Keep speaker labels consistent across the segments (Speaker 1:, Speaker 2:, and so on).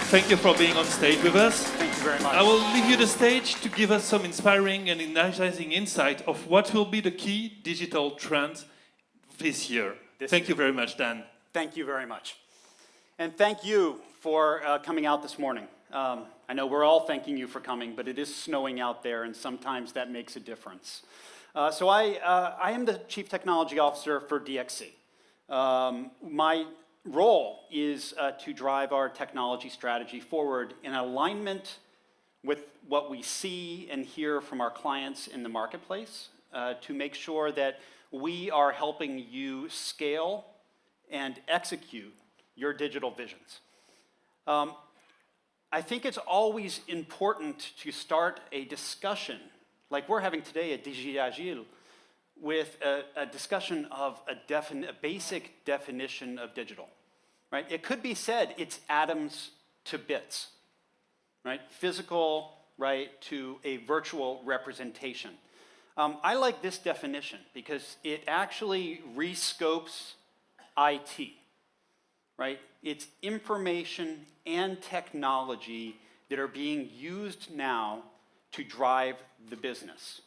Speaker 1: Thank you for being on stage with us.
Speaker 2: Thank you very much.
Speaker 1: I will leave you the stage to give us some inspiring and energizing insight of what will be the key digital trends this year. Thank you very much, Dan.
Speaker 2: Thank you very much. And thank you for coming out this morning. I know we're all thanking you for coming, but it is snowing out there, and sometimes that makes a difference. So I am the Chief Technology Officer for DXC. My role is to drive our technology strategy forward in alignment with what we see and hear from our clients in the marketplace to make sure that we are helping you scale and execute your digital visions. I think it's always important to start a discussion, like we're having today at DIGITAGILE, with a discussion of a basic definition of digital, right? It could be said it's atoms to bits, right? Physical, right, to a virtual representation. I like this definition because it actually rescopes IT, right? It's information and technology that are being used now to drive the business.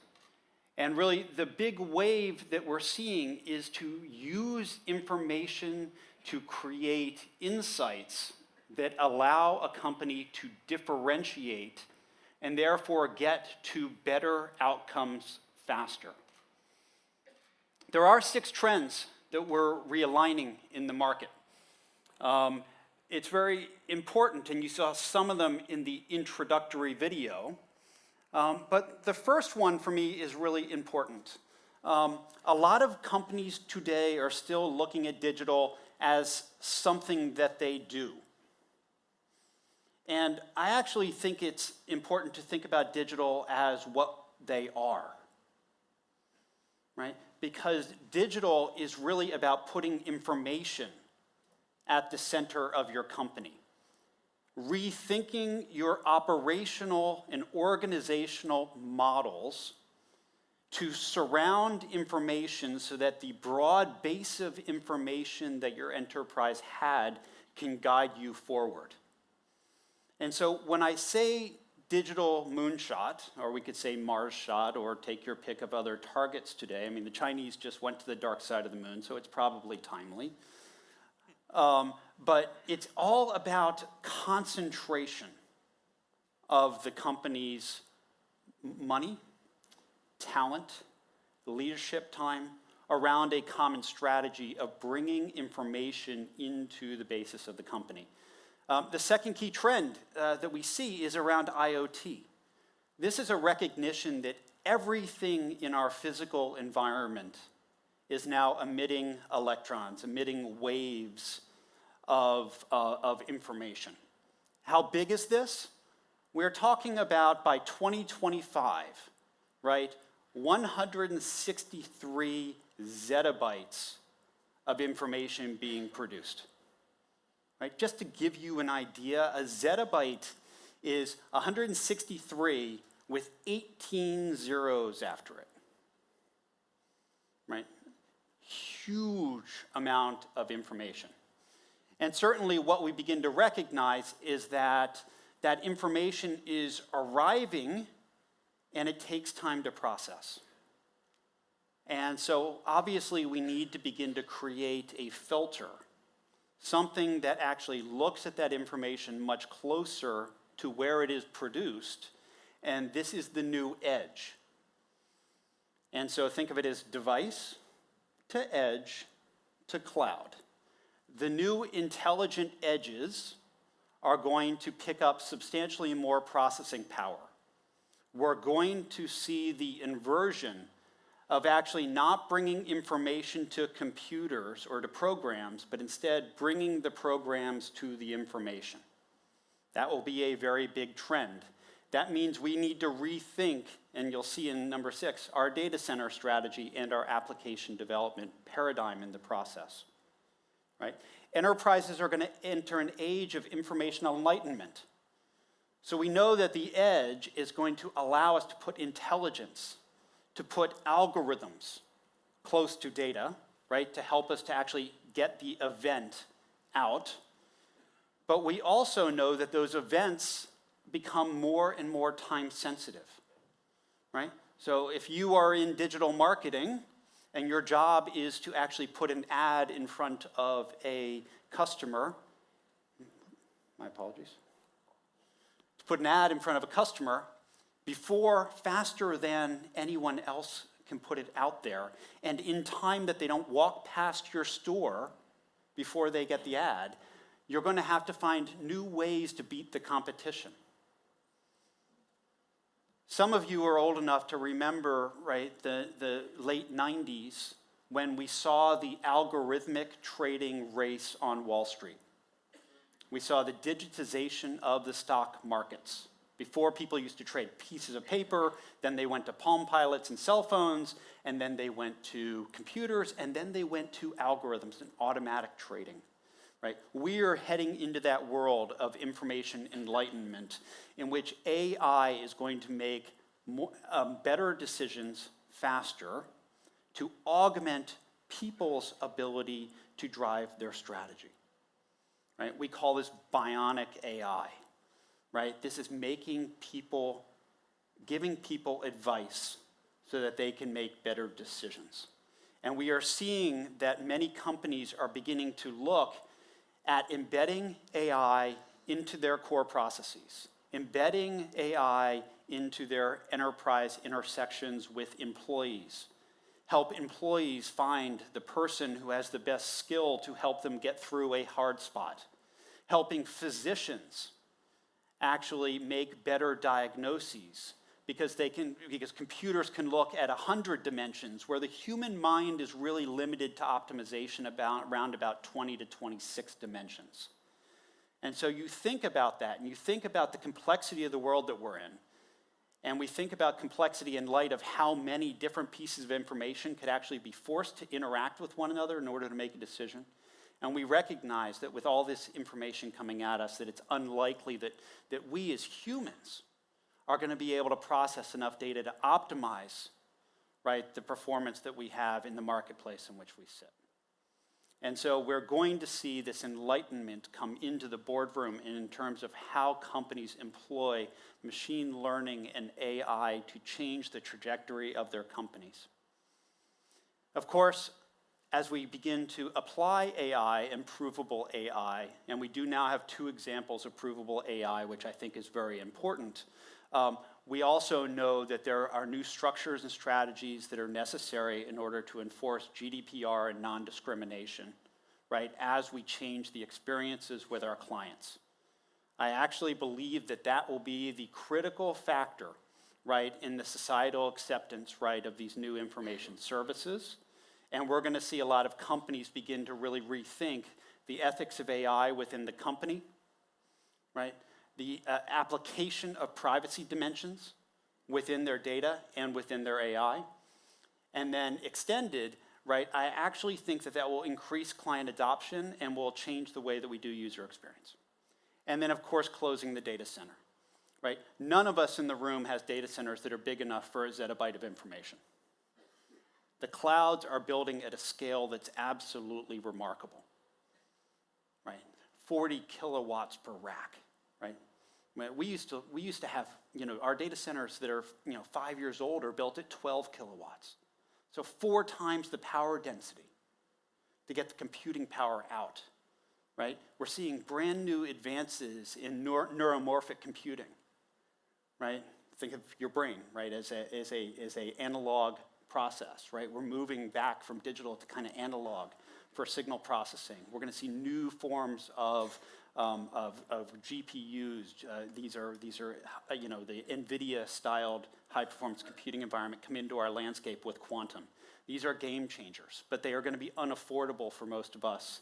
Speaker 2: And really, the big wave that we're seeing is to use information to create insights that allow a company to differentiate and therefore get to better outcomes faster. There are 6 trends that we're realigning in the market. It's very important, and you saw some of them in the introductory video. But the first one for me is really important. A lot of companies today are still looking at digital as something that they do. And I actually think it's important to think about digital as what they are, right? Because digital is really about putting information at the center of your company. Rethinking your operational and organizational models to surround information so that the broad base of information that your enterprise had can guide you forward. And so when I say digital moonshot, or we could say Mars shot, or take your pick of other targets today, I mean, the Chinese just went to the dark side of the moon, so it's probably timely. But it's all about concentration of the company's money, talent, leadership time around a common strategy of bringing information into the basis of the company. The second key trend that we see is around IoT. This is a recognition that everything in our physical environment is now emitting electrons, emitting waves of information. How big is this? We're talking about by 2025, right? 163 zettabytes of information being produced. Right? Just to give you an idea, a zettabyte is 163 with 18 zeros after it. Right? Huge amount of information. And certainly what we begin to recognize is that that information is arriving and it takes time to process. And so obviously we need to begin to create a filter, something that actually looks at that information much closer to where it is produced, and this is the new edge. And so think of it as device to edge to cloud. The new intelligent edges are going to pick up substantially more processing power. We're going to see the inversion of actually not bringing information to computers or to programs, but instead bringing the programs to the information. That will be a very big trend. That means we need to rethink, and you'll see in number 6, our data center strategy and our application development paradigm in the process. Right? Enterprises are going to enter an age of information enlightenment. So we know that the edge is going to allow us to put intelligence, to put algorithms close to data, right, to help us to actually get the event out. But we also know that those events become more and more time sensitive, right? So if you are in digital marketing and your job is to actually put an ad in front of a customer, my apologies, to put an ad in front of a customer faster than anyone else can put it out there, and in time that they don't walk past your store before they get the ad, you're going to have to find new ways to beat the competition. Some of you are old enough to remember, right, the late 90s when we saw the algorithmic trading race on Wall Street. We saw the digitization of the stock markets. Before, people used to trade pieces of paper, then they went to Palm Pilots and cell phones, and then they went to computers, and then they went to algorithms and automatic trading. Right? We are heading into that world of information enlightenment in which AI is going to make better decisions faster to augment people's ability to drive their strategy. Right? We call this bionic AI. Right? This is making people, giving people advice so that they can make better decisions. And we are seeing that many companies are beginning to look at embedding AI into their core processes, embedding AI into their enterprise intersections with employees, help employees find the person who has the best skill to help them get through a hard spot, helping physicians actually make better diagnoses because computers can look at 100 dimensions where the human mind is really limited to optimization around about 20 to 26 dimensions. And so you think about that, and you think about the complexity of the world that we're in, and we think about complexity in light of how many different pieces of information could actually be forced to interact with one another in order to make a decision. And we recognize that with all this information coming at us, that it's unlikely that we as humans are going to be able to process enough data to optimize, right, the performance that we have in the marketplace in which we sit. And so we're going to see this enlightenment come into the boardroom in terms of how companies employ machine learning and AI to change the trajectory of their companies. Of course, as we begin to apply AI and provable AI, and we do now have 2 examples of provable AI, which I think is very important, we also know that there are new structures and strategies that are necessary in order to enforce GDPR and non-discrimination, right, as we change the experiences with our clients. I actually believe that that will be the critical factor, right, in the societal acceptance, right, of these new information services. And we're going to see a lot of companies begin to really rethink the ethics of AI within the company, right? The application of privacy dimensions within their data and within their AI. And then extended, right, I actually think that that will increase client adoption and will change the way that we do user experience. And then, of course, closing the data center, right? None of us in the room has data centers that are big enough for a zettabyte of information. The clouds are building at a scale that's absolutely remarkable, right? 40 kilowatts per rack, right? We used to have, our data centers that are, 5 years old are built at 12 kilowatts. So 4 times the power density to get the computing power out, right? We're seeing brand new advances in neuromorphic computing, right? Think of your brain, right, as a analog process, right? We're moving back from digital to kind of analog for signal processing. We're going to see new forms of GPUs. These are the NVIDIA-styled high-performance computing environment come into our landscape with quantum. These are game changers, but they are going to be unaffordable for most of us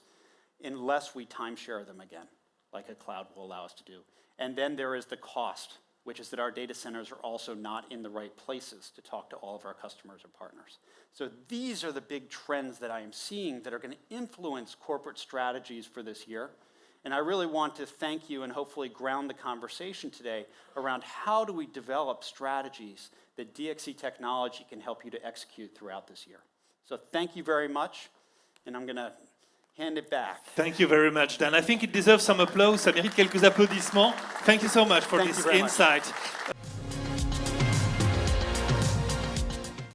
Speaker 2: unless we timeshare them again, like a cloud will allow us to do. And then there is the cost, which is that our data centers are also not in the right places to talk to all of our customers or partners. So these are the big trends that I am seeing that are going to influence corporate strategies for this year. And I really want to thank you and hopefully ground the conversation today around how do we develop strategies that DXC technology can help you to execute throughout this year. So thank you very much, and I'm going to hand it back.
Speaker 1: Thank you very much, Dan. I think it deserves some applause. Ça mérite quelques applaudissements. Thank you so much for
Speaker 2: Thank
Speaker 1: this
Speaker 2: you very much.
Speaker 1: insight.